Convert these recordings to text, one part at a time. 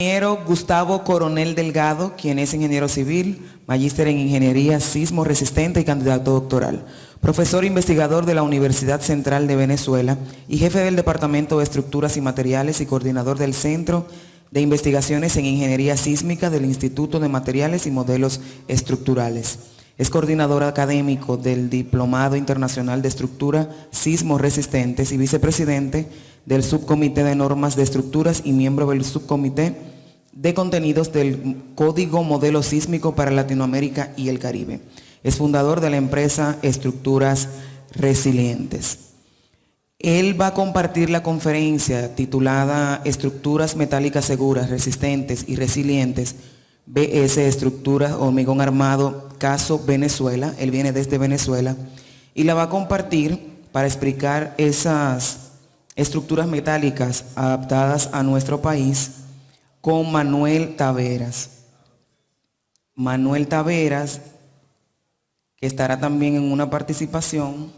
Ingeniero Gustavo Coronel Delgado, quien es ingeniero civil, magíster en ingeniería sismo resistente y candidato doctoral. Profesor investigador de la Universidad Central de Venezuela y jefe del Departamento de Estructuras y Materiales y coordinador del Centro de Investigaciones en Ingeniería Sísmica del Instituto de Materiales y Modelos Estructurales. Es coordinador académico del Diplomado Internacional de Estructura Sismo Resistentes y vicepresidente del Subcomité de Normas de Estructuras y miembro del Subcomité de Contenidos del Código Modelo Sísmico para Latinoamérica y el Caribe. Es fundador de la empresa Estructuras Resilientes. Él va a compartir la conferencia titulada Estructuras Metálicas Seguras, Resistentes y Resilientes, BS Estructuras Hormigón Armado, caso Venezuela. Él viene desde Venezuela y la va a compartir para explicar esas estructuras metálicas adaptadas a nuestro país con Manuel Taveras. Manuel Taveras, que estará también en una participación,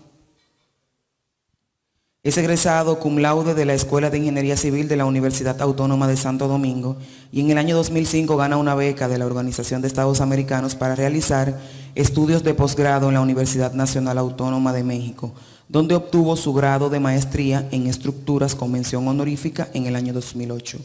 es egresado cum laude de la Escuela de Ingeniería Civil de la Universidad Autónoma de Santo Domingo y en el año 2005 gana una beca de la Organización de Estados Americanos para realizar estudios de posgrado en la Universidad Nacional Autónoma de México, donde obtuvo su grado de maestría en estructuras con mención honorífica en el año 2008.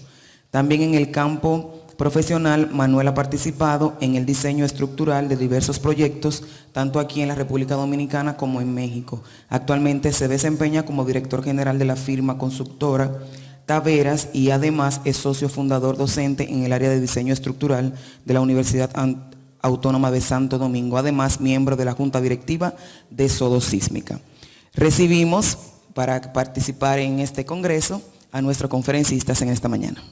También en el campo profesional, Manuel ha participado en el diseño estructural de diversos proyectos, tanto aquí en la República Dominicana como en México. Actualmente se desempeña como director general de la firma constructora Taveras y además es socio fundador docente en el área de diseño estructural de la Universidad Autónoma de Santo Domingo, además miembro de la Junta Directiva de Sodo Sísmica. Recibimos para participar en este congreso a nuestros conferencistas en esta mañana.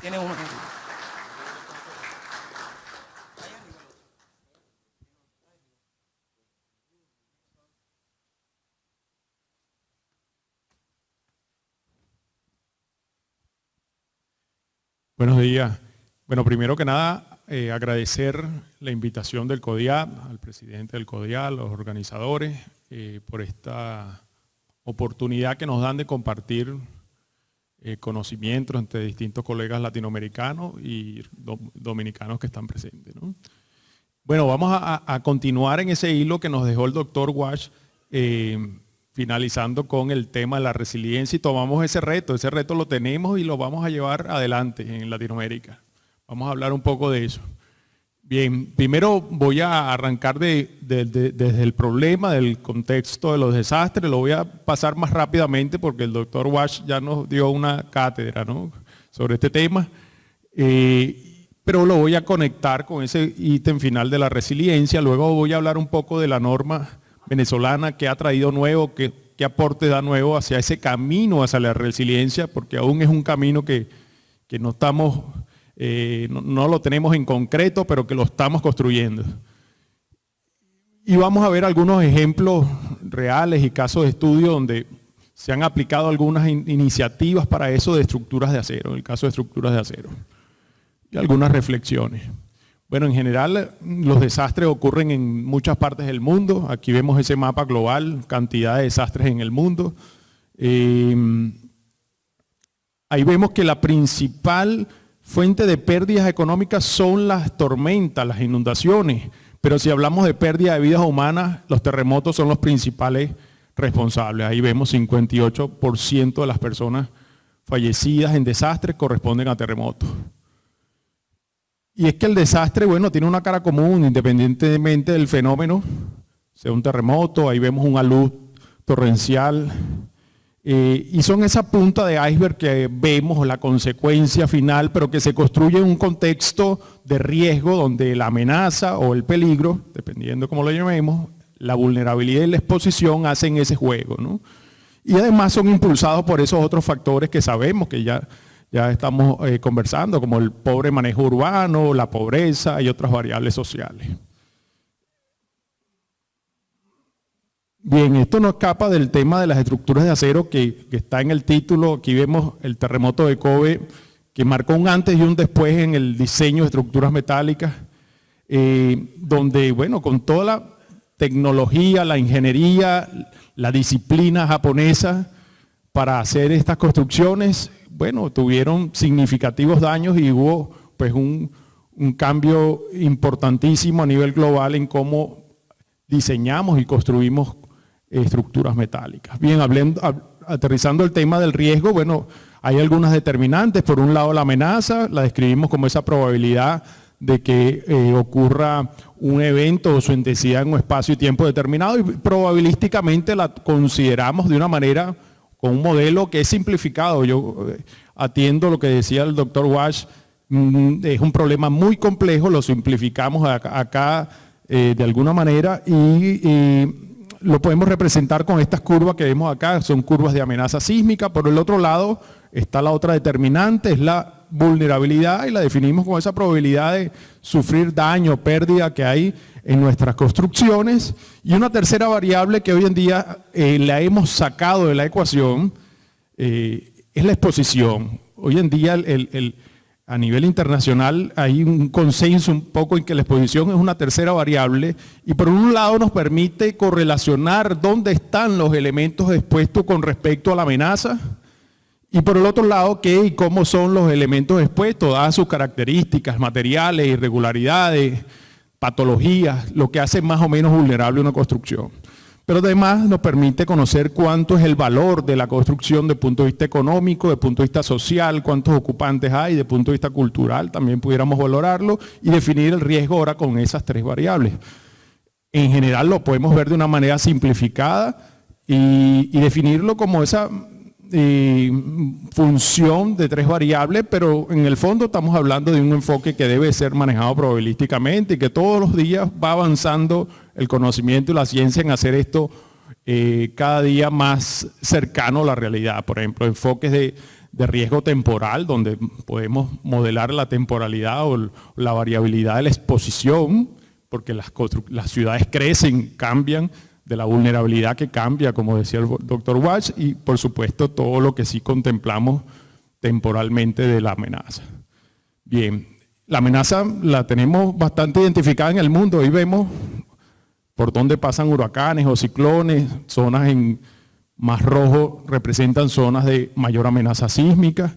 Tiene uno. Buenos días. Bueno, primero que nada, agradecer la invitación del CODIAP, al presidente del CODIAP, a los organizadores, por esta oportunidad que nos dan de compartir conocimientos entre distintos colegas latinoamericanos y dominicanos que están presentes, ¿no? Bueno, vamos a continuar en ese hilo que nos dejó el doctor Wash, finalizando con el tema de la resiliencia, y tomamos ese reto lo tenemos y lo vamos a llevar adelante en Latinoamérica. Vamos a hablar un poco de eso. Bien, primero voy a arrancar desde el problema, del contexto de los desastres. Lo voy a pasar más rápidamente porque el doctor Wash ya nos dio una cátedra, ¿no?, sobre este tema, pero lo voy a conectar con ese ítem final de la resiliencia. Luego voy a hablar un poco de la norma venezolana, que ha traído nuevo, qué aporte da nuevo hacia ese camino, hacia la resiliencia, porque aún es un camino que no estamos... no lo tenemos en concreto, pero que lo estamos construyendo. Y vamos a ver algunos ejemplos reales y casos de estudio donde se han aplicado algunas iniciativas para eso de estructuras de acero, en el caso de estructuras de acero. Y algunas reflexiones. Bueno, en general los desastres ocurren en muchas partes del mundo. Aquí vemos ese mapa global, cantidad de desastres en el mundo. Ahí vemos que la principal fuente de pérdidas económicas son las tormentas, las inundaciones, pero si hablamos de pérdida de vidas humanas, los terremotos son los principales responsables. Ahí vemos 58% de las personas fallecidas en desastres corresponden a terremotos. Y es que el desastre, bueno, tiene una cara común independientemente del fenómeno, sea un terremoto, ahí vemos un alud torrencial, y son esa punta de iceberg que vemos, la consecuencia final, pero que se construye en un contexto de riesgo donde la amenaza o el peligro, dependiendo cómo lo llamemos, la vulnerabilidad y la exposición hacen ese juego, ¿no? Y además son impulsados por esos otros factores que sabemos que ya estamos conversando, como el pobre manejo urbano, la pobreza y otras variables sociales. Bien, esto no escapa del tema de las estructuras de acero que está en el título. Aquí vemos el terremoto de Kobe, que marcó un antes y un después en el diseño de estructuras metálicas, donde, bueno, con toda la tecnología, la ingeniería, la disciplina japonesa para hacer estas construcciones, bueno, tuvieron significativos daños y hubo pues un cambio importantísimo a nivel global en cómo diseñamos y construimos estructuras metálicas. Bien, aterrizando el tema del riesgo, bueno, hay algunas determinantes. Por un lado, la amenaza, la describimos como esa probabilidad de que ocurra un evento o su intensidad en un espacio y tiempo determinado, y probabilísticamente la consideramos de una manera, con un modelo que es simplificado. Yo atiendo lo que decía el doctor Walsh, es un problema muy complejo, lo simplificamos acá de alguna manera y lo podemos representar con estas curvas que vemos acá, son curvas de amenaza sísmica. Por el otro lado está la otra determinante, es la vulnerabilidad, y la definimos con esa probabilidad de sufrir daño, pérdida que hay en nuestras construcciones. Y una tercera variable que hoy en día la hemos sacado de la ecuación es la exposición. Hoy en día a nivel internacional hay un consenso un poco en que la exposición es una tercera variable, y por un lado nos permite correlacionar dónde están los elementos expuestos con respecto a la amenaza, y por el otro lado qué y cómo son los elementos expuestos, dadas sus características, materiales, irregularidades, patologías, lo que hace más o menos vulnerable una construcción. Pero además nos permite conocer cuánto es el valor de la construcción desde el punto de vista económico, desde el punto de vista social, cuántos ocupantes hay, desde el punto de vista cultural, también pudiéramos valorarlo y definir el riesgo ahora con esas tres variables. En general lo podemos ver de una manera simplificada y definirlo como esa función de tres variables, pero en el fondo estamos hablando de un enfoque que debe ser manejado probabilísticamente y que todos los días va avanzando el conocimiento y la ciencia en hacer esto cada día más cercano a la realidad. Por ejemplo, enfoques de riesgo temporal, donde podemos modelar la temporalidad o la variabilidad de la exposición, porque las ciudades crecen, cambian, de la vulnerabilidad que cambia, como decía el doctor Walsh, y por supuesto todo lo que sí contemplamos temporalmente de la amenaza. Bien, la amenaza la tenemos bastante identificada en el mundo. Hoy vemos por dónde pasan huracanes o ciclones, zonas en más rojo representan zonas de mayor amenaza sísmica.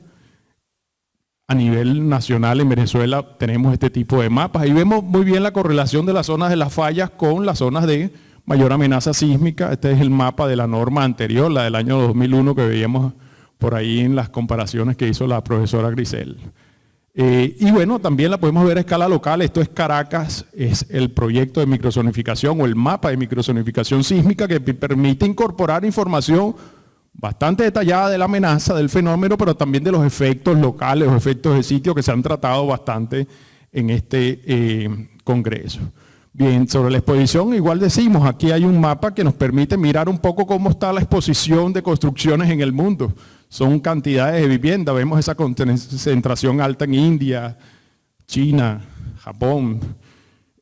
A nivel nacional en Venezuela tenemos este tipo de mapas. Ahí vemos muy bien la correlación de las zonas de las fallas con las zonas de mayor amenaza sísmica. Este es el mapa de la norma anterior, la del año 2001, que veíamos por ahí en las comparaciones que hizo la profesora Grisel. Y bueno, también la podemos ver a escala local. Esto es Caracas, es el proyecto de microzonificación o el mapa de microzonificación sísmica que permite incorporar información bastante detallada de la amenaza, del fenómeno, pero también de los efectos locales o efectos de sitio que se han tratado bastante en este congreso. Bien, sobre la exposición igual decimos, aquí hay un mapa que nos permite mirar un poco cómo está la exposición de construcciones en el mundo. Son cantidades de vivienda, vemos esa concentración alta en India, China, Japón,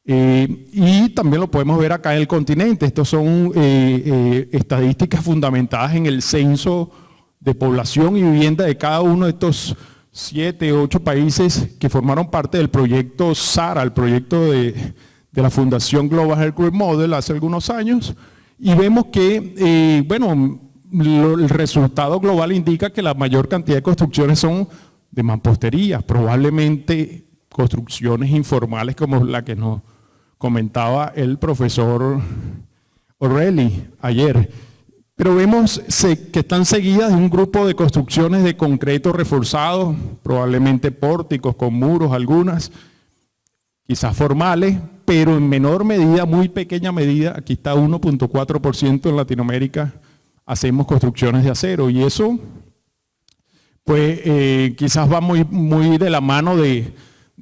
y también lo podemos ver acá en el continente. Estos son estadísticas fundamentadas en el censo de población y vivienda de cada uno de estos 7 u 8 países que formaron parte del proyecto SARA, el proyecto de la Fundación Global Health Grid Model hace algunos años, y vemos que, bueno, el resultado global indica que la mayor cantidad de construcciones son de mampostería, probablemente construcciones informales como la que nos comentaba el profesor O'Reilly ayer. Pero vemos que están seguidas de un grupo de construcciones de concreto reforzado, probablemente pórticos con muros algunas, quizás formales, pero en menor medida, muy pequeña medida, aquí está 1.4% en Latinoamérica, hacemos construcciones de acero, y eso pues quizás va muy de la mano de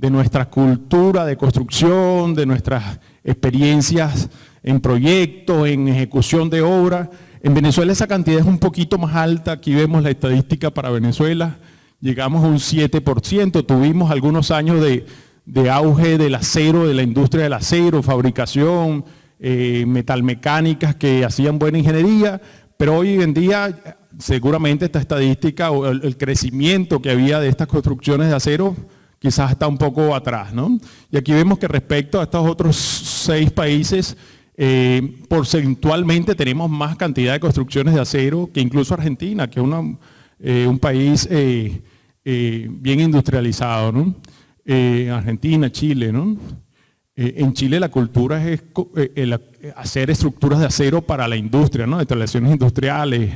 nuestra cultura de construcción, de nuestras experiencias en proyectos, en ejecución de obras. En Venezuela esa cantidad es un poquito más alta, aquí vemos la estadística para Venezuela, llegamos a un 7%, tuvimos algunos años de auge del acero, de la industria del acero, fabricación, metalmecánicas que hacían buena ingeniería, pero hoy en día seguramente esta estadística o el crecimiento que había de estas construcciones de acero quizás está un poco atrás, ¿no? Y aquí vemos que respecto a estos otros 6 países, porcentualmente tenemos más cantidad de construcciones de acero que incluso Argentina, que es un país bien industrializado, ¿no? Argentina, Chile, ¿no? En Chile la cultura es hacer estructuras de acero para la industria, ¿no? Instalaciones industriales,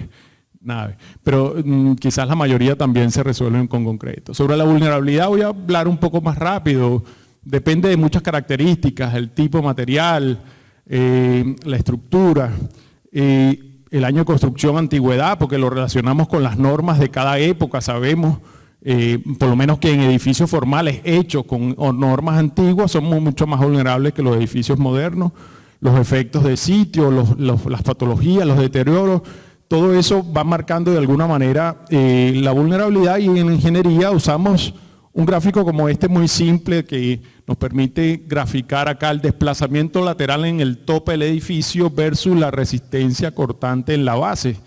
naves. Pero quizás la mayoría también se resuelven con concreto. Sobre la vulnerabilidad voy a hablar un poco más rápido. Depende de muchas características, el tipo de material, la estructura, el año de construcción, antigüedad, porque lo relacionamos con las normas de cada época, sabemos. Por lo menos que en edificios formales hechos con normas antiguas somos mucho más vulnerables que los edificios modernos, los efectos de sitio, las patologías, los deterioros, todo eso va marcando de alguna manera la vulnerabilidad, y en ingeniería usamos un gráfico como este muy simple que nos permite graficar acá el desplazamiento lateral en el tope del edificio versus la resistencia cortante en la base.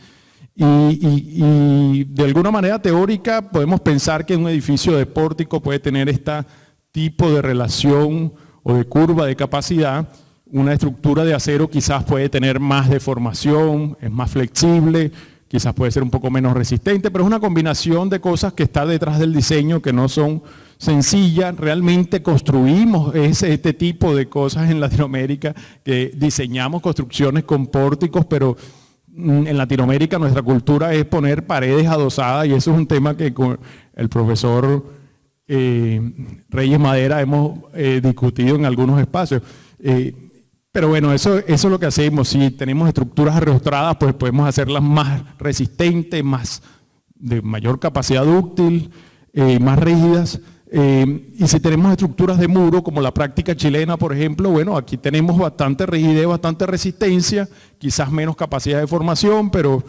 Y de alguna manera teórica podemos pensar que un edificio de pórtico puede tener este tipo de relación o de curva de capacidad. Una estructura de acero quizás puede tener más deformación, es más flexible, quizás puede ser un poco menos resistente, pero es una combinación de cosas que está detrás del diseño que no son sencillas. Realmente construimos este tipo de cosas en Latinoamérica, que diseñamos construcciones con pórticos, pero en Latinoamérica nuestra cultura es poner paredes adosadas, y eso es un tema que con el profesor Reyes Madera hemos discutido en algunos espacios. Pero bueno, eso es lo que hacemos. Si tenemos estructuras arrostradas, pues podemos hacerlas más resistentes, de mayor capacidad dúctil, más rígidas. Y si tenemos estructuras de muro, como la práctica chilena, por ejemplo, bueno, aquí tenemos bastante rigidez, bastante resistencia, quizás menos capacidad de formación, pero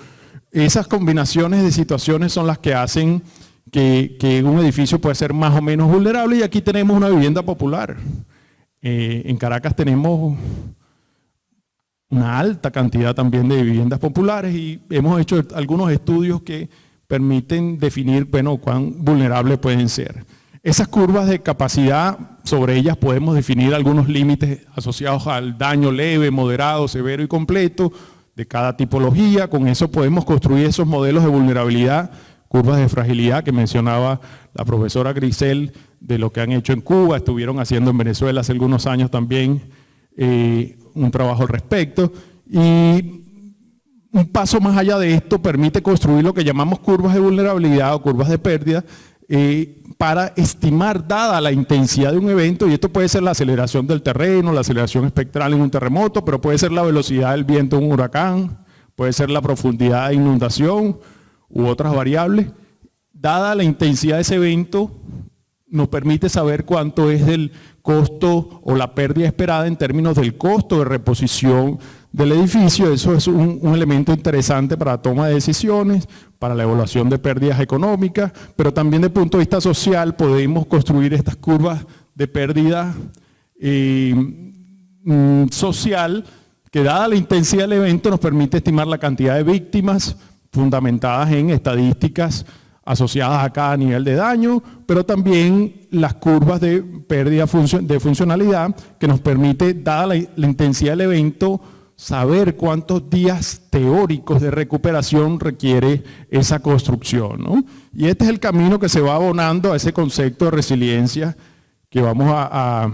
esas combinaciones de situaciones son las que hacen que un edificio pueda ser más o menos vulnerable. Y aquí tenemos una vivienda popular. En Caracas tenemos una alta cantidad también de viviendas populares, y hemos hecho algunos estudios que permiten definir, bueno, cuán vulnerables pueden ser. Esas curvas de capacidad, sobre ellas podemos definir algunos límites asociados al daño leve, moderado, severo y completo de cada tipología. Con eso podemos construir esos modelos de vulnerabilidad, curvas de fragilidad que mencionaba la profesora Grisel, de lo que han hecho en Cuba. Estuvieron haciendo en Venezuela hace algunos años también un trabajo al respecto. Y un paso más allá de esto permite construir lo que llamamos curvas de vulnerabilidad o curvas de pérdida, para estimar, dada la intensidad de un evento, y esto puede ser la aceleración del terreno, la aceleración espectral en un terremoto, pero puede ser la velocidad del viento en un huracán, puede ser la profundidad de inundación u otras variables. Dada la intensidad de ese evento, nos permite saber cuánto es el costo o la pérdida esperada en términos del costo de reposición del edificio. Eso es un elemento interesante para la toma de decisiones, para la evaluación de pérdidas económicas, pero también desde el punto de vista social podemos construir estas curvas de pérdida social, que dada la intensidad del evento nos permite estimar la cantidad de víctimas fundamentadas en estadísticas asociadas a cada nivel de daño, pero también las curvas de pérdida de funcionalidad, que nos permite, dada la intensidad del evento, saber cuántos días teóricos de recuperación requiere esa construcción, ¿no? Y este es el camino que se va abonando a ese concepto de resiliencia que vamos a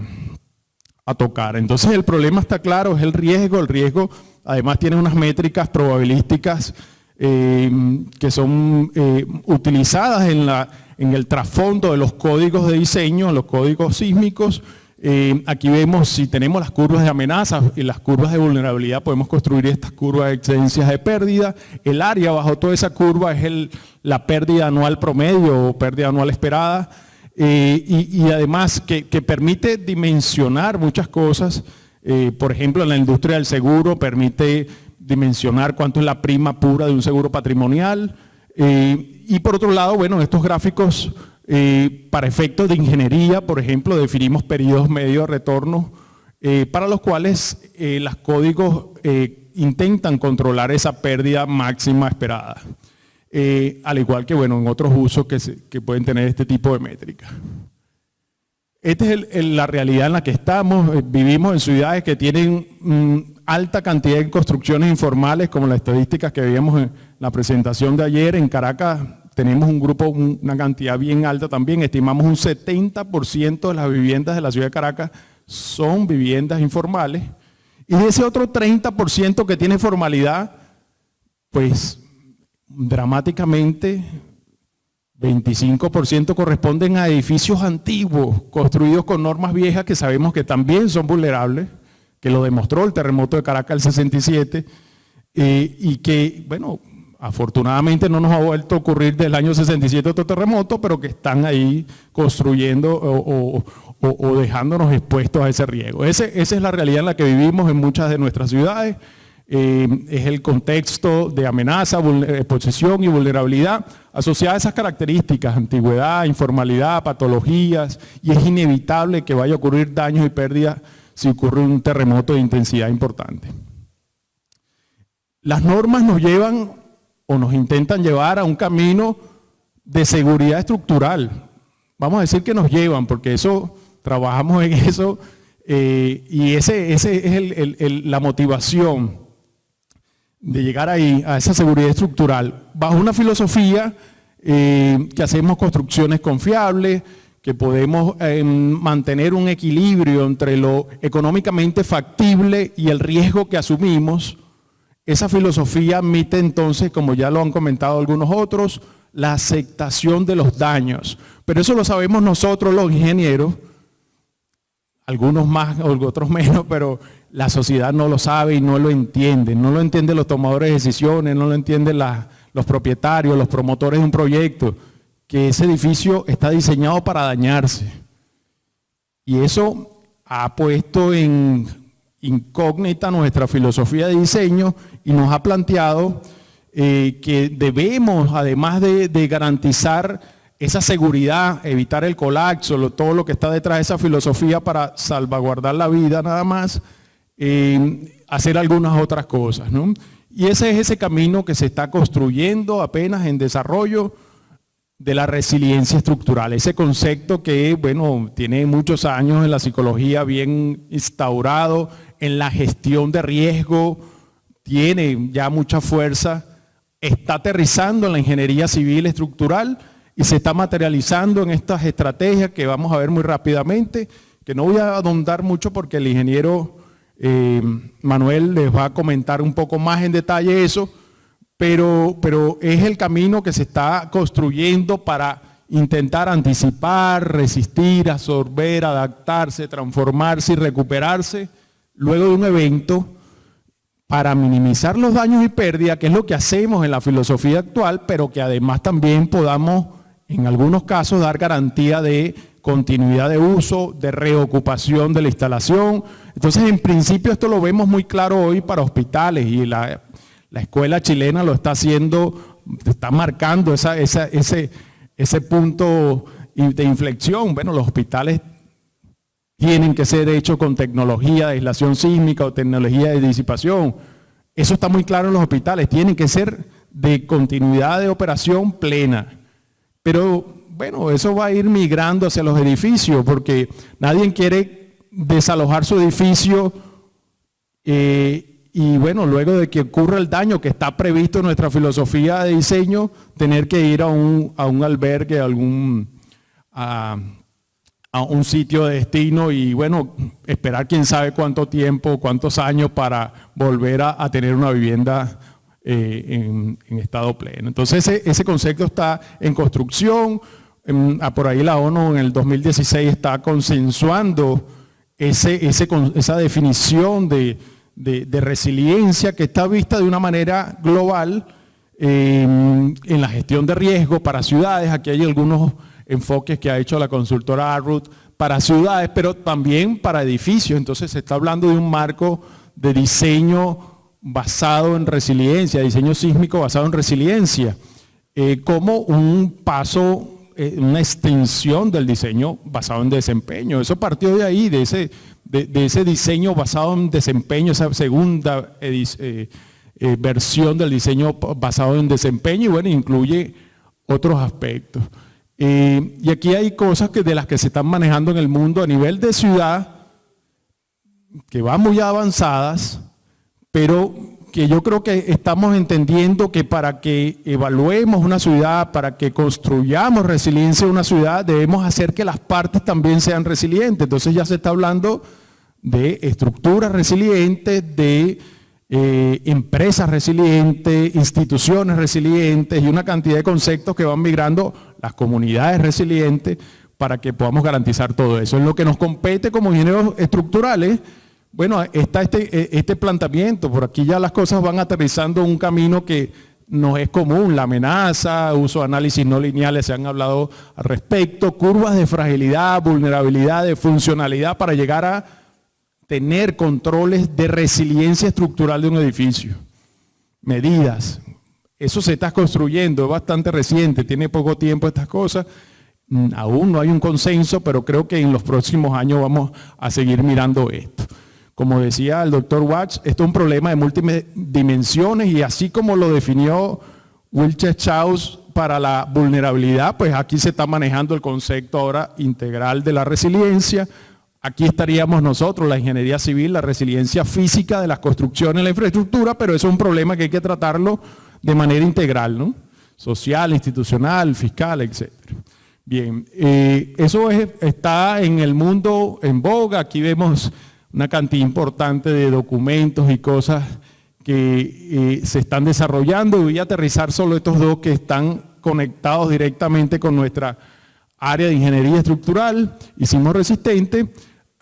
tocar. Entonces el problema está claro, es el riesgo. El riesgo además tiene unas métricas probabilísticas que son utilizadas en el trasfondo de los códigos de diseño, en los códigos sísmicos. Aquí vemos, si tenemos las curvas de amenazas y las curvas de vulnerabilidad, podemos construir estas curvas de excedencias de pérdida. El área bajo toda esa curva es la pérdida anual promedio o pérdida anual esperada, y además que permite dimensionar muchas cosas. Por ejemplo, en la industria del seguro permite dimensionar cuánto es la prima pura de un seguro patrimonial. Y por otro lado, bueno, estos gráficos para efectos de ingeniería, por ejemplo, definimos periodos medios de retorno para los cuales los códigos intentan controlar esa pérdida máxima esperada. Al igual que, bueno, en otros usos que pueden tener este tipo de métricas. Esta es la realidad en la que estamos. Vivimos en ciudades que tienen alta cantidad de construcciones informales, como las estadísticas que veíamos en la presentación de ayer. En Caracas tenemos un grupo, una cantidad bien alta también, estimamos un 70% de las viviendas de la ciudad de Caracas son viviendas informales, y de ese otro 30% que tiene formalidad, pues dramáticamente 25% corresponden a edificios antiguos, construidos con normas viejas que sabemos que también son vulnerables, que lo demostró el terremoto de Caracas del 67, y que, bueno, afortunadamente no nos ha vuelto a ocurrir del año 67 otro terremoto, pero que están ahí construyendo o dejándonos expuestos a ese riesgo. Esa es la realidad en la que vivimos en muchas de nuestras ciudades. Es el contexto de amenaza, exposición y vulnerabilidad asociada a esas características, antigüedad, informalidad, patologías, y es inevitable que vaya a ocurrir daños y pérdidas si ocurre un terremoto de intensidad importante. Las normas nos llevan o nos intentan llevar a un camino de seguridad estructural. Vamos a decir que nos llevan, porque eso, trabajamos en eso, y ese es la motivación de llegar ahí, a esa seguridad estructural, bajo una filosofía que hacemos construcciones confiables, que podemos mantener un equilibrio entre lo económicamente factible y el riesgo que asumimos. Esa filosofía admite entonces, como ya lo han comentado algunos otros, la aceptación de los daños. Pero eso lo sabemos nosotros los ingenieros, algunos más, otros menos, pero la sociedad no lo sabe y no lo entiende. No lo entienden los tomadores de decisiones, no lo entienden los propietarios, los promotores de un proyecto, que ese edificio está diseñado para dañarse. Y eso ha puesto en incógnita nuestra filosofía de diseño y nos ha planteado que debemos, además de garantizar esa seguridad, evitar el colapso, todo lo que está detrás de esa filosofía para salvaguardar la vida nada más, hacer algunas otras cosas, ¿no? Y ese es ese camino que se está construyendo apenas en desarrollo de la resiliencia estructural, ese concepto que, bueno, tiene muchos años en la psicología bien instaurado, en la gestión de riesgo, tiene ya mucha fuerza, está aterrizando en la ingeniería civil estructural y se está materializando en estas estrategias que vamos a ver muy rápidamente, que no voy a ahondar mucho porque el ingeniero Manuel les va a comentar un poco más en detalle eso, pero es el camino que se está construyendo para intentar anticipar, resistir, absorber, adaptarse, transformarse y recuperarse luego de un evento para minimizar los daños y pérdidas, que es lo que hacemos en la filosofía actual, pero que además también podamos, en algunos casos, dar garantía de continuidad de uso, de reocupación de la instalación. Entonces, en principio, esto lo vemos muy claro hoy para hospitales y la escuela chilena lo está haciendo, está marcando ese punto de inflexión. Bueno, los hospitales tienen que ser hechos con tecnología de aislación sísmica o tecnología de disipación. Eso está muy claro en los hospitales, tienen que ser de continuidad de operación plena. Pero bueno, eso va a ir migrando hacia los edificios porque nadie quiere desalojar su edificio y bueno, luego de que ocurra el daño que está previsto en nuestra filosofía de diseño, tener que ir a un albergue, a un sitio de destino y bueno, esperar quién sabe cuánto tiempo, cuántos años para volver a tener una vivienda en estado pleno. Entonces ese concepto está en construcción. Por ahí la ONU en el 2016 está consensuando esa definición de resiliencia que está vista de una manera global en la gestión de riesgo para ciudades. Aquí hay algunos enfoques que ha hecho la consultora Arrut para ciudades, pero también para edificios. Entonces se está hablando de un marco de diseño basado en resiliencia, diseño sísmico basado en resiliencia, como un paso, una extensión del diseño basado en desempeño. Eso partió de ahí, de ese diseño basado en desempeño, esa segunda versión del diseño basado en desempeño y bueno, incluye otros aspectos. Y aquí hay cosas de las que se están manejando en el mundo a nivel de ciudad, que van muy avanzadas, pero que yo creo que estamos entendiendo que para que evaluemos una ciudad, para que construyamos resiliencia en una ciudad, debemos hacer que las partes también sean resilientes. Entonces ya se está hablando de estructuras resilientes, de empresas resilientes, instituciones resilientes y una cantidad de conceptos que van migrando las comunidades resilientes para que podamos garantizar todo eso. En lo que nos compete como ingenieros estructurales, bueno, está este planteamiento. Por aquí ya las cosas van aterrizando un camino que no es común. La amenaza, uso de análisis no lineales, se han hablado al respecto, curvas de fragilidad, vulnerabilidad, de funcionalidad para llegar a tener controles de resiliencia estructural de un edificio. Medidas. Eso se está construyendo, es bastante reciente, tiene poco tiempo estas cosas. Aún no hay un consenso, pero creo que en los próximos años vamos a seguir mirando esto. Como decía el doctor Watts, esto es un problema de múltiples dimensiones y así como lo definió Wiltshire Strauss para la vulnerabilidad, pues aquí se está manejando el concepto ahora integral de la resiliencia. Aquí estaríamos nosotros, la ingeniería civil, la resiliencia física de las construcciones, la infraestructura, pero eso es un problema que hay que tratarlo de manera integral, ¿no? Social, institucional, fiscal, etc. Bien, eso está en el mundo en boga. Aquí vemos una cantidad importante de documentos y cosas que se están desarrollando. Voy a aterrizar solo estos dos que están conectados directamente con nuestra área de ingeniería estructural y sismo resistente.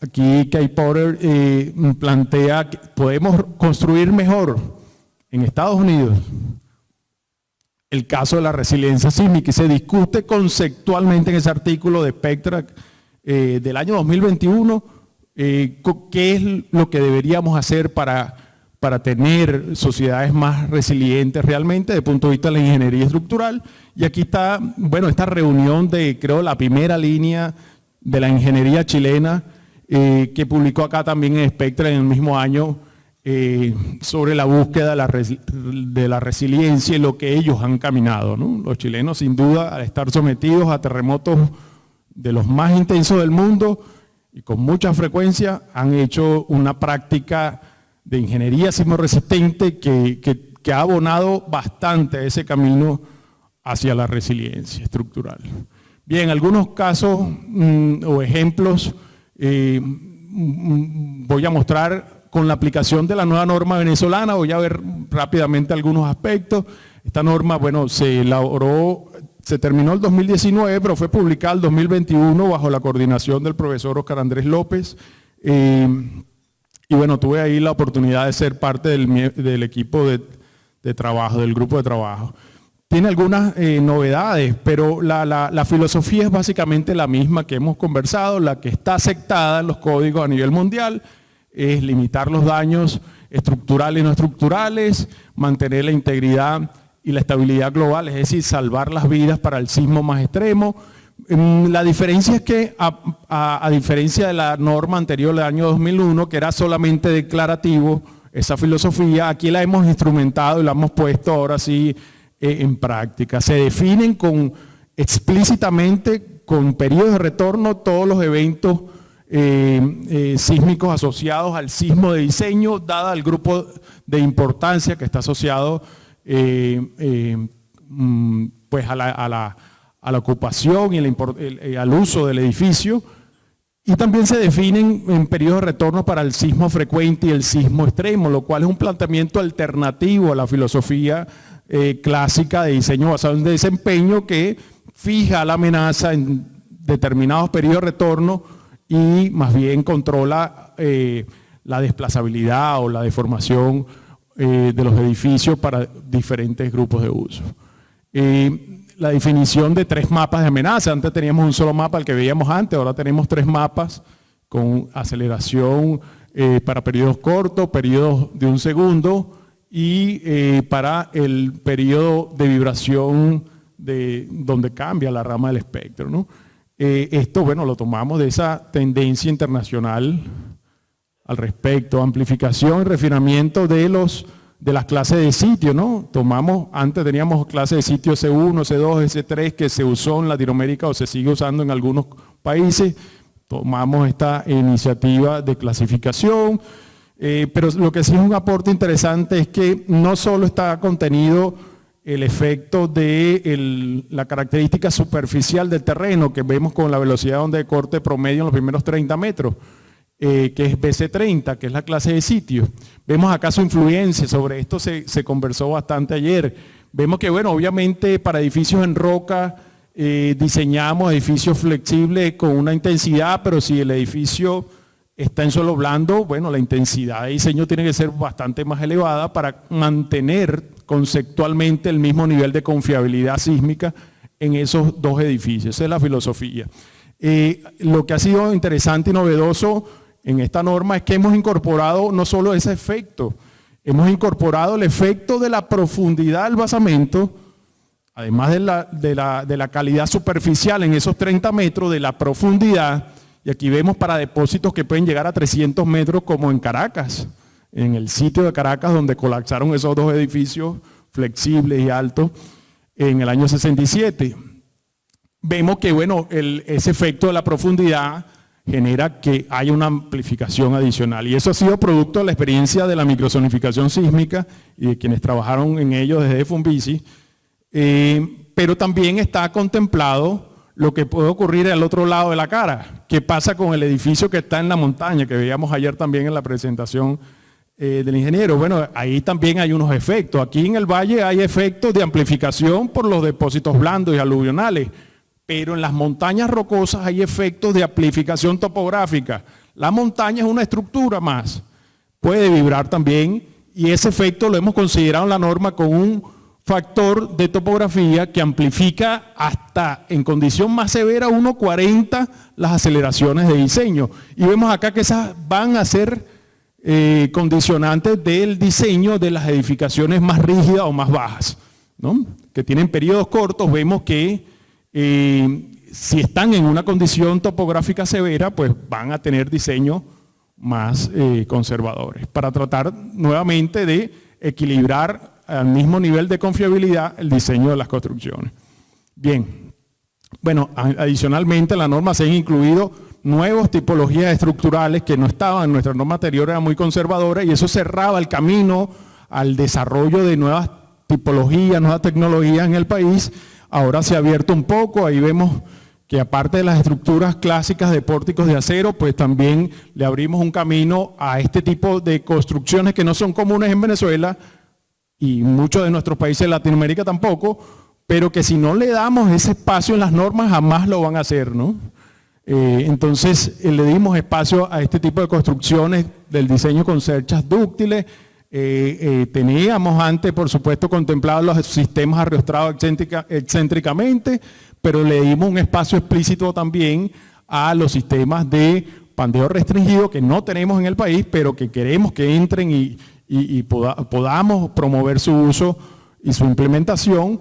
Aquí Kay Porter plantea que podemos construir mejor en Estados Unidos el caso de la resiliencia sísmica y se discute conceptualmente en ese artículo de Spectra del año 2021 qué es lo que deberíamos hacer para tener sociedades más resilientes realmente desde el punto de vista de la ingeniería estructural. Y aquí está, bueno, esta reunión de, creo, la primera línea de la ingeniería chilena que publicó acá también en Spectra en el mismo año sobre la búsqueda de la resiliencia y lo que ellos han caminado, ¿no? Los chilenos, sin duda, al estar sometidos a terremotos de los más intensos del mundo y con mucha frecuencia, han hecho una práctica de ingeniería sismo resistente que ha abonado bastante ese camino hacia la resiliencia estructural. Bien, algunos casos o ejemplos voy a mostrar con la aplicación de la nueva norma venezolana. Voy a ver rápidamente algunos aspectos. Esta norma, bueno, se elaboró, se terminó el 2019, pero fue publicada el 2021 bajo la coordinación del profesor Oscar Andrés López. Y bueno, tuve ahí la oportunidad de ser parte del equipo de trabajo, del grupo de trabajo. Tiene algunas novedades, pero la filosofía es básicamente la misma que hemos conversado, la que está aceptada en los códigos a nivel mundial, es limitar los daños estructurales y no estructurales, mantener la integridad y la estabilidad global, es decir, salvar las vidas para el sismo más extremo. La diferencia es que, a diferencia de la norma anterior del año 2001, que era solamente declarativo, esa filosofía, aquí la hemos instrumentado y la hemos puesto ahora sí en práctica. Se definen explícitamente con periodos de retorno todos los eventos sísmicos asociados al sismo de diseño, dada el grupo de importancia que está asociado pues a la ocupación y al uso del edificio, y también se definen en periodos de retorno para el sismo frecuente y el sismo extremo, lo cual es un planteamiento alternativo a la filosofía clásica de diseño basado en desempeño que fija la amenaza en determinados periodos de retorno y más bien controla la desplazabilidad o la deformación de los edificios para diferentes grupos de uso. La definición de 3 mapas de amenaza. Antes teníamos un solo mapa, el que veíamos antes, ahora tenemos 3 mapas con aceleración para periodos cortos, periodos de 1 segundo y para el periodo de vibración donde cambia la rama del espectro, ¿no? Esto, bueno, lo tomamos de esa tendencia internacional al respecto, amplificación y refinamiento de las clases de sitio, ¿no? Antes teníamos clases de sitio C1, C2, C3 que se usó en Latinoamérica o se sigue usando en algunos países. Tomamos esta iniciativa de clasificación, pero lo que sí es un aporte interesante es que no solo está contenido el efecto de la característica superficial del terreno que vemos con la velocidad de onda de corte promedio en los primeros 30 metros, que es BC30, que es la clase de sitio. Vemos acá su influencia, sobre esto se conversó bastante ayer. Vemos que, bueno, obviamente para edificios en roca diseñamos edificios flexibles con una intensidad, pero si el edificio está en suelo blando, bueno, la intensidad de diseño tiene que ser bastante más elevada para mantener conceptualmente el mismo nivel de confiabilidad sísmica en esos dos edificios. Esa es la filosofía. Lo que ha sido interesante y novedoso en esta norma es que hemos incorporado no solo ese efecto, hemos incorporado el efecto de la profundidad del basamento, además de la calidad superficial en esos 30 metros, de la profundidad. Y aquí vemos para depósitos que pueden llegar a 300 metros como en Caracas, en el sitio de Caracas donde colapsaron esos dos edificios flexibles y altos en el año 67. Vemos que, bueno, ese efecto de la profundidad genera que haya una amplificación adicional. Y eso ha sido producto de la experiencia de la microzonificación sísmica y de quienes trabajaron en ello desde Funvisi, pero también está contemplado lo que puede ocurrir al otro lado de la cara. ¿Qué pasa con el edificio que está en la montaña, que veíamos ayer también en la presentación del ingeniero? Bueno, ahí también hay unos efectos. Aquí en el valle hay efectos de amplificación por los depósitos blandos y aluvionales, pero en las montañas rocosas hay efectos de amplificación topográfica. La montaña es una estructura más, puede vibrar también, y ese efecto lo hemos considerado en la norma con un factor de topografía que amplifica hasta en condición más severa 1,40 las aceleraciones de diseño. Y vemos acá que esas van a ser condicionantes del diseño de las edificaciones más rígidas o más bajas, ¿no? Que tienen periodos cortos. Vemos que si están en una condición topográfica severa, pues van a tener diseños más conservadores, para tratar nuevamente de equilibrar al mismo nivel de confiabilidad el diseño de las construcciones. Bien, bueno, adicionalmente en la norma se han incluido nuevas tipologías estructurales que no estaban en nuestra norma anterior, era muy conservadora, y eso cerraba el camino al desarrollo de nuevas tipologías, nuevas tecnologías en el país. Ahora se ha abierto un poco, ahí vemos que aparte de las estructuras clásicas de pórticos de acero, pues también le abrimos un camino a este tipo de construcciones que no son comunes en Venezuela, y muchos de nuestros países de Latinoamérica tampoco, pero que si no le damos ese espacio en las normas jamás lo van a hacer, ¿no? Entonces le dimos espacio a este tipo de construcciones del diseño con cerchas dúctiles. Teníamos antes, por supuesto, contemplados los sistemas arrostrados excéntricamente, pero le dimos un espacio explícito también a los sistemas de pandeo restringido que no tenemos en el país, pero que queremos que entren y podamos promover su uso y su implementación.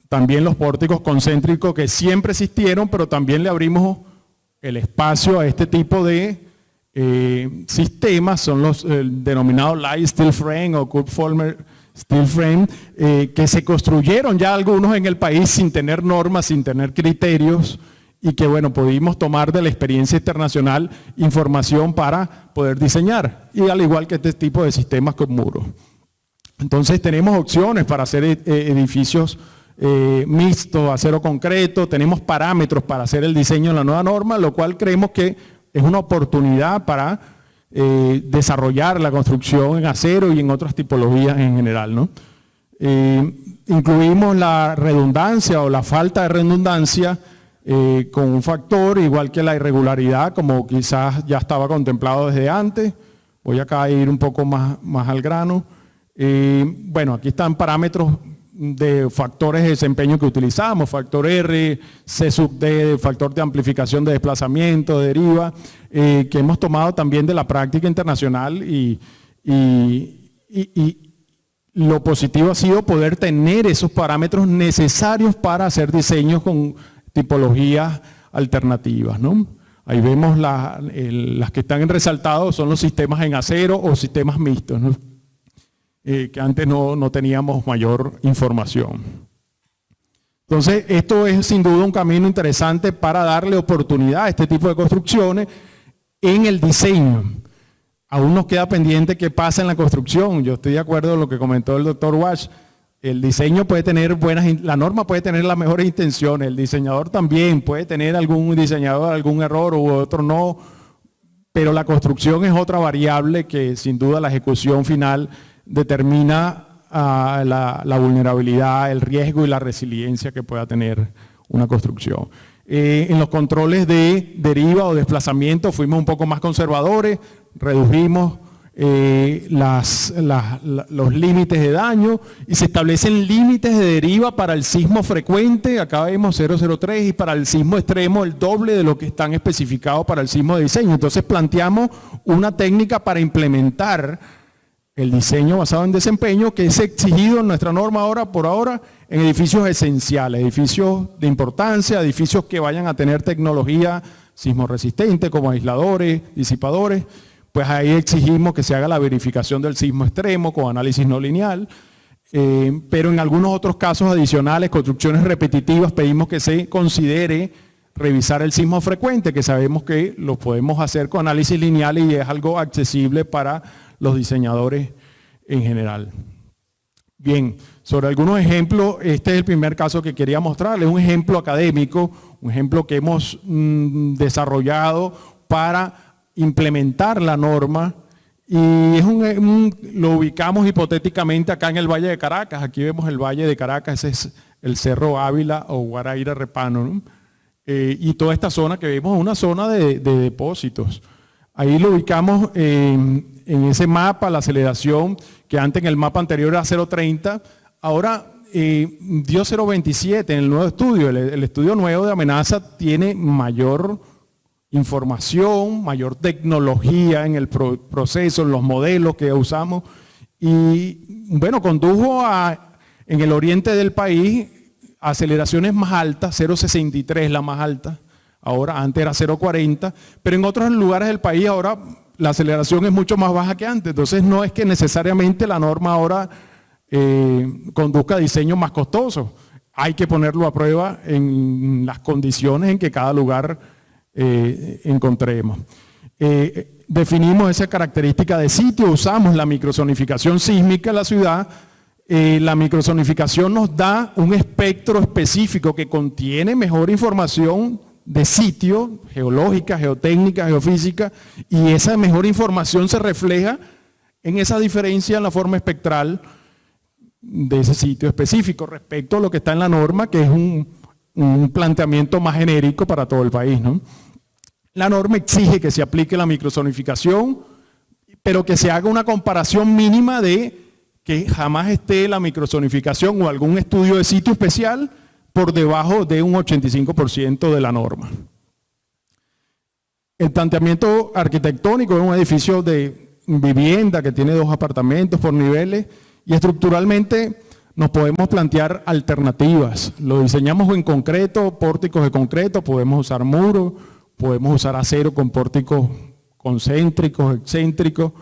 También los pórticos concéntricos que siempre existieron, pero también le abrimos el espacio a este tipo de sistemas, son los denominados light steel frame o curved former steel frame, que se construyeron ya algunos en el país sin tener normas, sin tener criterios, y que, bueno, pudimos tomar de la experiencia internacional información para poder diseñar, y al igual que este tipo de sistemas con muros. Entonces tenemos opciones para hacer edificios mixtos, acero concreto, tenemos parámetros para hacer el diseño en la nueva norma, lo cual creemos que es una oportunidad para desarrollar la construcción en acero y en otras tipologías en general, ¿no? Incluimos la redundancia o la falta de redundancia con un factor, igual que la irregularidad, como quizás ya estaba contemplado desde antes. Voy acá a ir un poco más al grano. Bueno, aquí están parámetros de factores de desempeño que utilizamos, factor R, C sub D, factor de amplificación de desplazamiento, de deriva, que hemos tomado también de la práctica internacional, y lo positivo ha sido poder tener esos parámetros necesarios para hacer diseños con tipologías alternativas, ¿no? Ahí vemos las que están en resaltado, son los sistemas en acero o sistemas mixtos, ¿no? Que antes no teníamos mayor información. Entonces, esto es sin duda un camino interesante para darle oportunidad a este tipo de construcciones en el diseño. aún nos queda pendiente qué pasa en la construcción. Yo estoy de acuerdo con lo que comentó el doctor Wash. El diseño puede tener la norma puede tener las mejores intenciones, el diseñador también puede tener algún diseñador, algún error u otro no, pero la construcción es otra variable que sin duda la ejecución final determina la vulnerabilidad, el riesgo y la resiliencia que pueda tener una construcción. En los controles de deriva o desplazamiento fuimos un poco más conservadores, redujimos los límites de daño y se establecen límites de deriva para el sismo frecuente, acá vemos 0,03, y para el sismo extremo el doble de lo que están especificados para el sismo de diseño. Entonces planteamos una técnica para implementar el diseño basado en desempeño que es exigido en nuestra norma por ahora en edificios esenciales, edificios de importancia, edificios que vayan a tener tecnología sismo resistente como aisladores, disipadores. Pues ahí exigimos que se haga la verificación del sismo extremo con análisis no lineal, pero en algunos otros casos adicionales, construcciones repetitivas, pedimos que se considere revisar el sismo frecuente, que sabemos que lo podemos hacer con análisis lineal y es algo accesible para los diseñadores en general. Bien, sobre algunos ejemplos, este es el primer caso que quería mostrarles, un ejemplo académico, un ejemplo que hemos desarrollado para implementar la norma y lo ubicamos hipotéticamente acá en el Valle de Caracas. Aquí vemos el Valle de Caracas, ese es el Cerro Ávila o Guaraíra Repano, ¿no? Y toda esta zona que vemos es una zona de depósitos. Ahí lo ubicamos en ese mapa, la aceleración que antes en el mapa anterior era 0,30, ahora dio 0,27 en el nuevo estudio. El estudio nuevo de amenaza tiene mayor información, mayor tecnología en el proceso, en los modelos que usamos y bueno, condujo en el oriente del país aceleraciones más altas, 0,63 la más alta, ahora antes era 0,40, pero en otros lugares del país ahora la aceleración es mucho más baja que antes, entonces no es que necesariamente la norma ahora conduzca a diseños más costosos, hay que ponerlo a prueba en las condiciones en que cada lugar encontremos. Definimos esa característica de sitio, usamos la microzonificación sísmica en la ciudad. La microzonificación nos da un espectro específico que contiene mejor información de sitio, geológica, geotécnica, geofísica, y esa mejor información se refleja en esa diferencia en la forma espectral de ese sitio específico respecto a lo que está en la norma, que es un planteamiento más genérico para todo el país, ¿no? La norma exige que se aplique la microzonificación, pero que se haga una comparación mínima de que jamás esté la microzonificación o algún estudio de sitio especial por debajo de un 85% de la norma. El planteamiento arquitectónico es un edificio de vivienda que tiene 2 apartamentos por niveles y estructuralmente nos podemos plantear alternativas. Lo diseñamos en concreto, pórticos de concreto, podemos usar muros, podemos usar acero con pórticos concéntricos, excéntricos.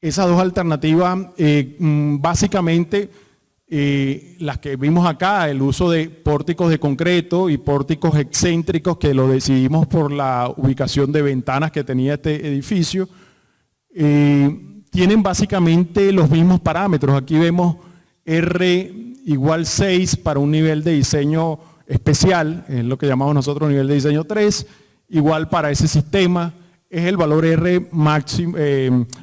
Esas dos alternativas, básicamente las que vimos acá, el uso de pórticos de concreto y pórticos excéntricos, que lo decidimos por la ubicación de ventanas que tenía este edificio, tienen básicamente los mismos parámetros. Aquí vemos R igual 6 para un nivel de diseño especial, es lo que llamamos nosotros nivel de diseño 3, igual para ese sistema, es el valor R máximo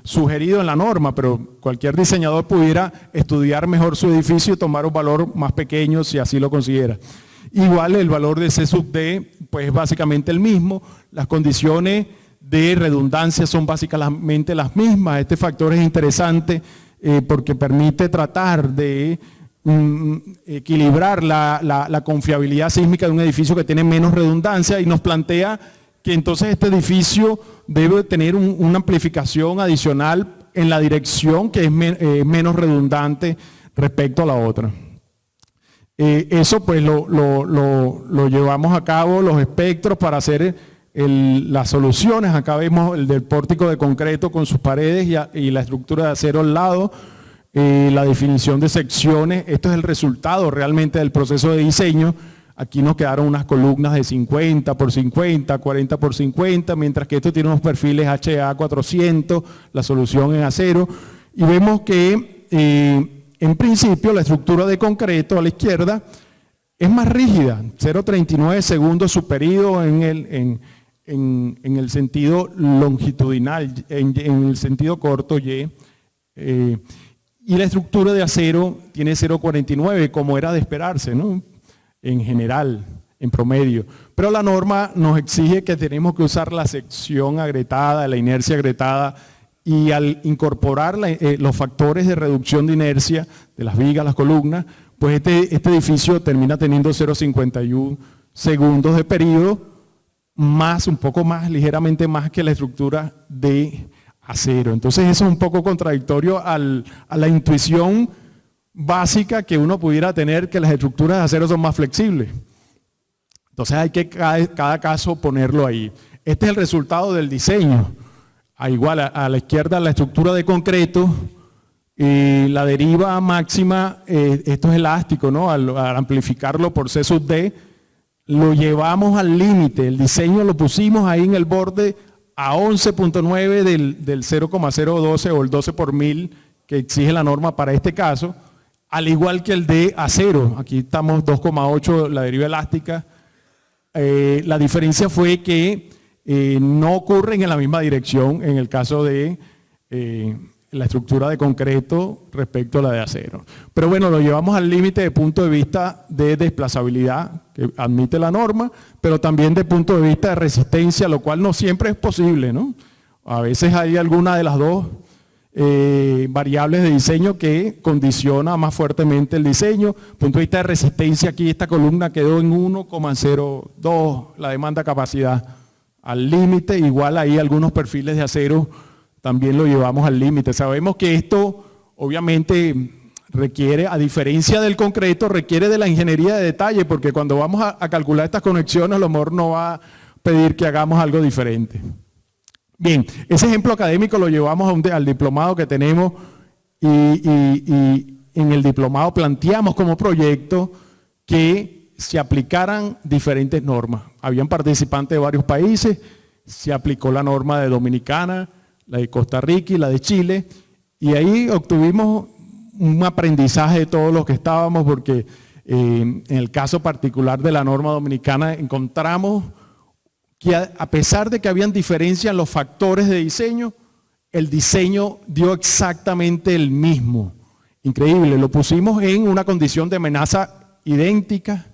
sugerido en la norma, pero cualquier diseñador pudiera estudiar mejor su edificio y tomar un valor más pequeño si así lo considera. Igual el valor de C sub D, pues es básicamente el mismo, las condiciones de redundancia son básicamente las mismas. Este factor es interesante porque permite tratar de equilibrar la confiabilidad sísmica de un edificio que tiene menos redundancia y nos plantea que entonces este edificio debe tener una amplificación adicional en la dirección que es menos redundante respecto a la otra. Eso pues lo llevamos a cabo, los espectros para hacer las soluciones. Acá vemos el del pórtico de concreto con sus paredes y la estructura de acero al lado. La definición de secciones, esto es el resultado realmente del proceso de diseño. Aquí nos quedaron unas columnas de 50 por 50, 40 por 50, mientras que esto tiene unos perfiles HA400, la solución en acero. Y vemos que en principio la estructura de concreto a la izquierda es más rígida, 0,39 segundos superior en el sentido longitudinal, en el sentido corto Y. Y la estructura de acero tiene 0,49, como era de esperarse, ¿no? En general, en promedio. Pero la norma nos exige que tenemos que usar la sección agrietada, la inercia agrietada, y al incorporar los factores de reducción de inercia de las vigas, las columnas, pues este edificio termina teniendo 0,51 segundos de periodo, más, un poco más, ligeramente más que la estructura de acero. Entonces eso es un poco contradictorio a la intuición básica que uno pudiera tener, que las estructuras de acero son más flexibles. Entonces hay que cada caso ponerlo ahí. Este es el resultado del diseño. Igual a la izquierda la estructura de concreto, la deriva máxima, esto es elástico, ¿no? Al amplificarlo por C sub D, lo llevamos al límite, el diseño lo pusimos ahí en el borde a 11.9 del 0,012 o el 12 por mil que exige la norma para este caso, al igual que el de acero. Aquí estamos 2,8 la deriva elástica. La diferencia fue que no ocurren en la misma dirección en el caso de la estructura de concreto respecto a la de acero. Pero bueno, lo llevamos al límite de punto de vista de desplazabilidad que admite la norma, pero también de punto de vista de resistencia, lo cual no siempre es posible, ¿no? A veces hay alguna de las dos variables de diseño que condiciona más fuertemente el diseño. Punto de vista de resistencia, aquí esta columna quedó en 1,02, la demanda capacidad al límite, igual ahí algunos perfiles de acero también lo llevamos al límite. Sabemos que esto obviamente requiere, a diferencia del concreto, requiere de la ingeniería de detalle, porque cuando vamos a calcular estas conexiones, a lo mejor no va a pedir que hagamos algo diferente. Bien, ese ejemplo académico lo llevamos al diplomado que tenemos y en el diplomado planteamos como proyecto que se aplicaran diferentes normas. Habían participantes de varios países, se aplicó la norma de Dominicana, la de Costa Rica y la de Chile, y ahí obtuvimos un aprendizaje de todos los que estábamos, porque en el caso particular de la norma dominicana encontramos que a pesar de que habían diferencias en los factores de diseño, el diseño dio exactamente el mismo. Increíble, lo pusimos en una condición de amenaza idéntica,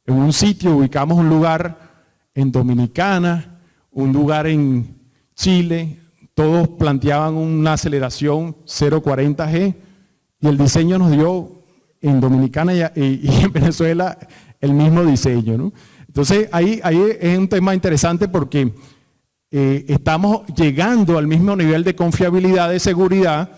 en un sitio, ubicamos un lugar en Dominicana, un lugar en Chile, todos planteaban una aceleración 0,40 G y el diseño nos dio en Dominicana y en Venezuela el mismo diseño, ¿no? Entonces ahí es un tema interesante porque estamos llegando al mismo nivel de confiabilidad, de seguridad,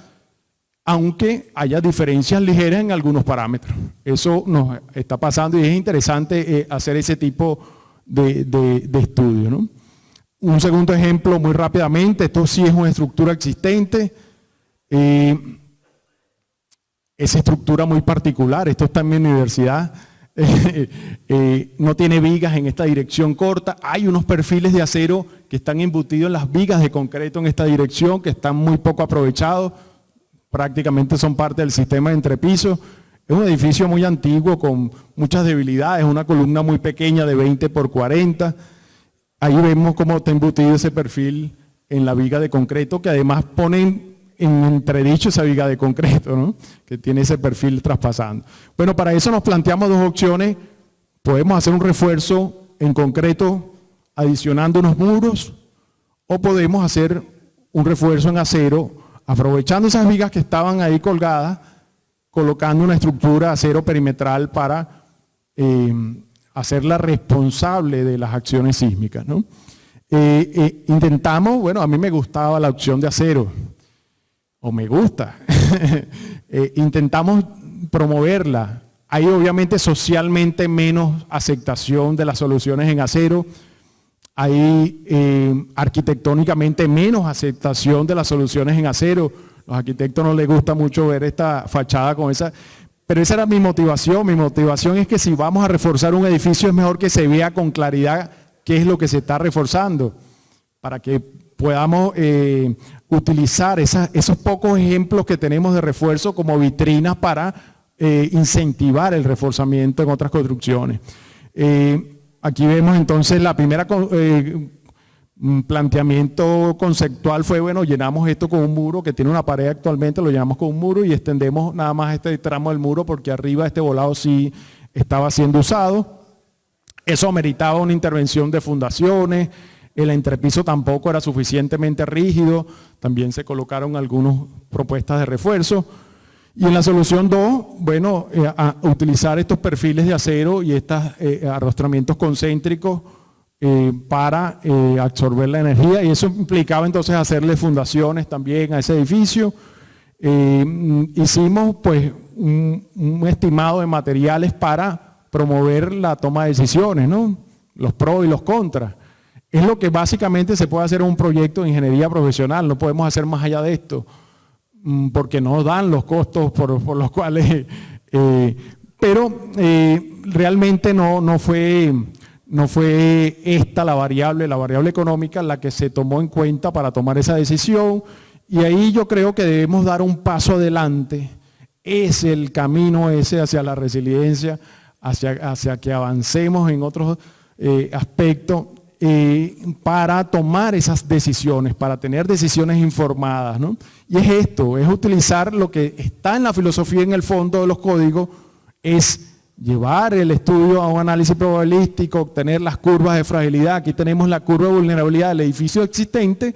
aunque haya diferencias ligeras en algunos parámetros. Eso nos está pasando y es interesante hacer ese tipo de estudio, ¿no? Un segundo ejemplo muy rápidamente, esto sí es una estructura existente, esa estructura muy particular, esto está en mi universidad, no tiene vigas en esta dirección corta, hay unos perfiles de acero que están embutidos en las vigas de concreto en esta dirección, que están muy poco aprovechados, prácticamente son parte del sistema de entrepiso. Es un edificio muy antiguo con muchas debilidades, una columna muy pequeña de 20 por 40. Ahí vemos cómo está embutido ese perfil en la viga de concreto, que además ponen en entredicho esa viga de concreto, ¿no? Que tiene ese perfil traspasando. Bueno, para eso nos planteamos dos opciones. Podemos hacer un refuerzo en concreto adicionando unos muros, o podemos hacer un refuerzo en acero aprovechando esas vigas que estaban ahí colgadas, colocando una estructura de acero perimetral para hacerla responsable de las acciones sísmicas, ¿no? Intentamos, bueno, a mí me gustaba la opción de acero, o me gusta, intentamos promoverla. Hay obviamente socialmente menos aceptación de las soluciones en acero, hay arquitectónicamente menos aceptación de las soluciones en acero. Los arquitectos no les gusta mucho ver esta fachada con esa, Pero esa era mi motivación. Mi motivación es que si vamos a reforzar un edificio es mejor que se vea con claridad qué es lo que se está reforzando, para que podamos utilizar esos pocos ejemplos que tenemos de refuerzo como vitrinas para incentivar el reforzamiento en otras construcciones. Aquí vemos entonces la primera planteamiento conceptual fue, bueno, llenamos esto con un muro que tiene una pared actualmente, lo llenamos con un muro y extendemos nada más este tramo del muro porque arriba este volado sí estaba siendo usado. Eso ameritaba una intervención de fundaciones, el entrepiso tampoco era suficientemente rígido, también se colocaron algunas propuestas de refuerzo. Y en la solución 2, bueno, utilizar estos perfiles de acero y estos arrostramientos concéntricos para absorber la energía, y eso implicaba entonces hacerle fundaciones también a ese edificio. Hicimos pues un estimado de materiales para promover la toma de decisiones, ¿no? Los pros y los contras. Es lo que básicamente se puede hacer en un proyecto de ingeniería profesional, no podemos hacer más allá de esto, porque no dan los costos por los cuales, pero realmente no fue esta la variable económica la que se tomó en cuenta para tomar esa decisión, y ahí yo creo que debemos dar un paso adelante. Es el camino ese hacia la resiliencia, hacia que avancemos en otros aspectos para tomar esas decisiones, para tener decisiones informadas, ¿no? Y es esto, es utilizar lo que está en la filosofía en el fondo de los códigos, es llevar el estudio a un análisis probabilístico, obtener las curvas de fragilidad. Aquí tenemos la curva de vulnerabilidad del edificio existente,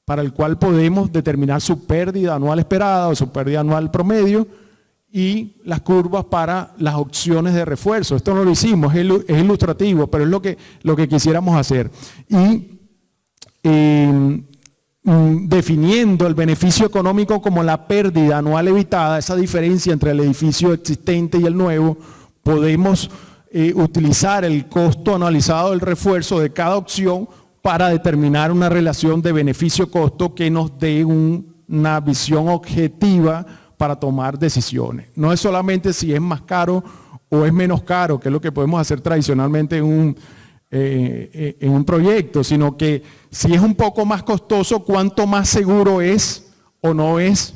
para el cual podemos determinar su pérdida anual esperada o su pérdida anual promedio, y las curvas para las opciones de refuerzo. Esto no lo hicimos, es ilustrativo, pero es lo que quisiéramos hacer. Y definiendo el beneficio económico como la pérdida anual evitada, esa diferencia entre el edificio existente y el nuevo, podemos utilizar el costo anualizado del refuerzo de cada opción para determinar una relación de beneficio-costo que nos dé una visión objetiva para tomar decisiones. No es solamente si es más caro o es menos caro, que es lo que podemos hacer tradicionalmente en un proyecto, sino que si es un poco más costoso, cuánto más seguro es o no es,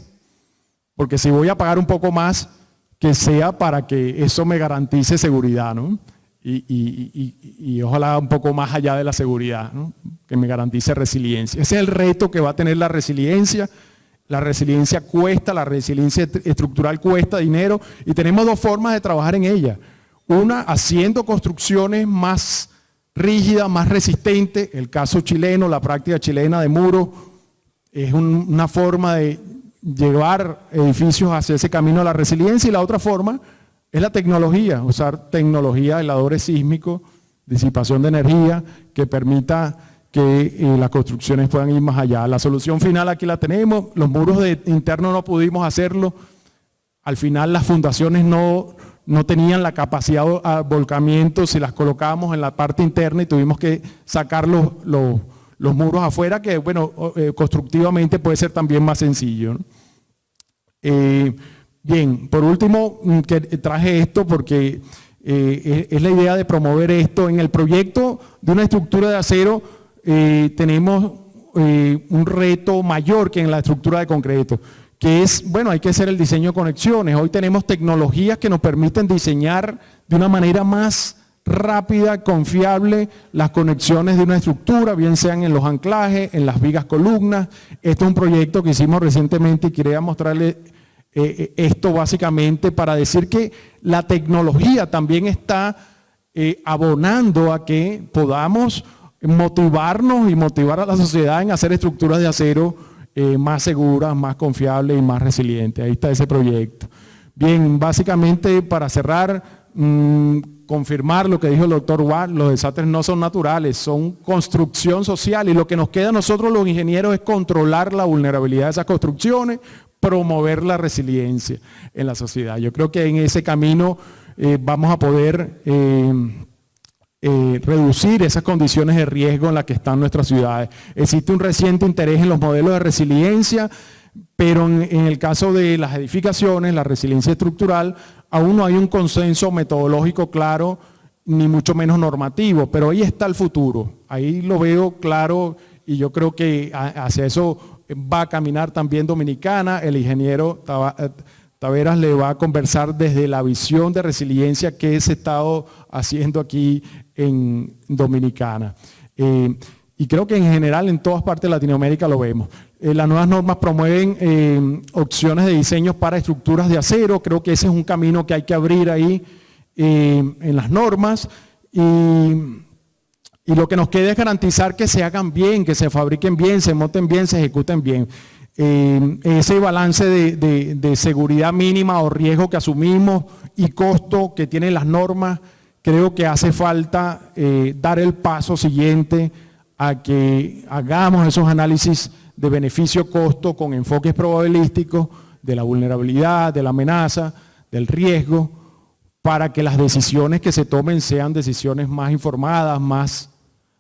porque si voy a pagar un poco más, que sea para que eso me garantice seguridad, ¿no? Y ojalá un poco más allá de la seguridad, ¿no? Que me garantice resiliencia. Ese es el reto que va a tener la resiliencia. La resiliencia cuesta, la resiliencia estructural cuesta dinero, y tenemos dos formas de trabajar en ella. Una, haciendo construcciones más rígidas, más resistentes. El caso chileno, la práctica chilena de muros, es una forma de llevar edificios hacia ese camino de la resiliencia, y la otra forma es la tecnología, usar tecnología, aisladores sísmicos, disipación de energía, que permita que las construcciones puedan ir más allá. La solución final aquí la tenemos, los muros internos no pudimos hacerlo, al final las fundaciones no tenían la capacidad de volcamiento si las colocábamos en la parte interna, y tuvimos que sacar los muros afuera, que bueno, constructivamente puede ser también más sencillo, ¿no? Bien, por último, que traje esto porque es la idea de promover esto. En el proyecto de una estructura de acero tenemos un reto mayor que en la estructura de concreto, que es, bueno, hay que hacer el diseño de conexiones. Hoy tenemos tecnologías que nos permiten diseñar de una manera más rápida, confiable, las conexiones de una estructura, bien sean en los anclajes, en las vigas columnas. Esto es un proyecto que hicimos recientemente y quería mostrarles esto básicamente para decir que la tecnología también está abonando a que podamos motivarnos y motivar a la sociedad en hacer estructuras de acero más seguras, más confiables y más resilientes. Ahí está ese proyecto. Bien, básicamente para cerrar, confirmar lo que dijo el doctor Watt, los desastres no son naturales, son construcción social, y lo que nos queda a nosotros los ingenieros es controlar la vulnerabilidad de esas construcciones, promover la resiliencia en la sociedad. Yo creo que en ese camino vamos a poder reducir esas condiciones de riesgo en las que están nuestras ciudades. Existe un reciente interés en los modelos de resiliencia, pero en el caso de las edificaciones, la resiliencia estructural, aún no hay un consenso metodológico claro, ni mucho menos normativo, pero ahí está el futuro, ahí lo veo claro y yo creo que hacia eso va a caminar también Dominicana. El ingeniero Taveras le va a conversar desde la visión de resiliencia que se ha estado haciendo aquí en Dominicana. Y creo que en general en todas partes de Latinoamérica lo vemos. Las nuevas normas promueven opciones de diseño para estructuras de acero. Creo que ese es un camino que hay que abrir ahí en las normas. Y lo que nos queda es garantizar que se hagan bien, que se fabriquen bien, se monten bien, se ejecuten bien. Ese balance de seguridad mínima o riesgo que asumimos y costo que tienen las normas, creo que hace falta dar el paso siguiente a que hagamos esos análisis de beneficio-costo con enfoques probabilísticos de la vulnerabilidad, de la amenaza, del riesgo, para que las decisiones que se tomen sean decisiones más informadas, más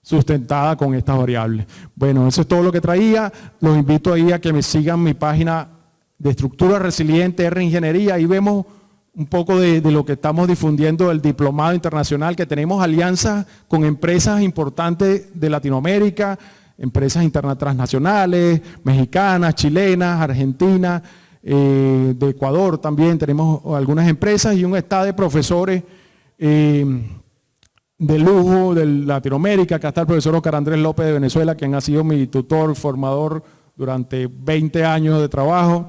sustentadas con estas variables. Bueno, eso es todo lo que traía. Los invito ahí a que me sigan mi página de Estructura Resiliente R Ingeniería. Ahí vemos un poco de lo que estamos difundiendo del diplomado internacional, que tenemos alianzas con empresas importantes de Latinoamérica, empresas transnacionales, mexicanas, chilenas, argentinas, de Ecuador también tenemos algunas empresas y un staff de profesores de lujo de Latinoamérica. Acá está el profesor Oscar Andrés López de Venezuela, quien ha sido mi tutor, formador durante 20 años de trabajo.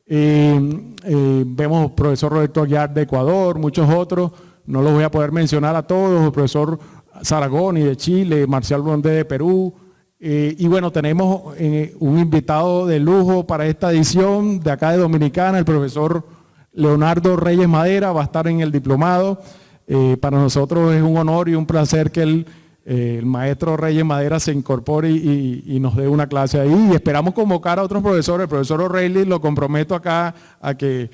Vemos profesor Roberto Aguiar de Ecuador, muchos otros, no los voy a poder mencionar a todos, el profesor Zaragoni de Chile, Marcial Blondé de Perú, y bueno, tenemos un invitado de lujo para esta edición de acá de Dominicana, el profesor Leonardo Reyes Madera, va a estar en el diplomado. Para nosotros es un honor y un placer que el maestro Reyes Madera se incorpore y nos dé una clase ahí, y esperamos convocar a otros profesores. El profesor O'Reilly lo comprometo acá a que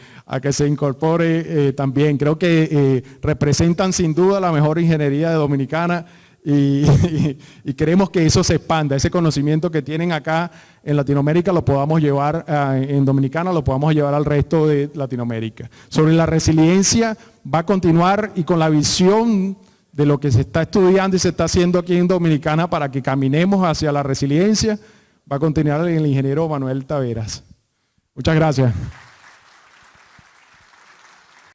se incorpore también. Creo que representan sin duda la mejor ingeniería de Dominicana y queremos que eso se expanda, ese conocimiento que tienen acá en Latinoamérica lo podamos llevar en Dominicana, lo podamos llevar al resto de Latinoamérica. Sobre la resiliencia va a continuar y con la visión de lo que se está estudiando y se está haciendo aquí en Dominicana para que caminemos hacia la resiliencia, va a continuar el ingeniero Manuel Taveras. Muchas gracias.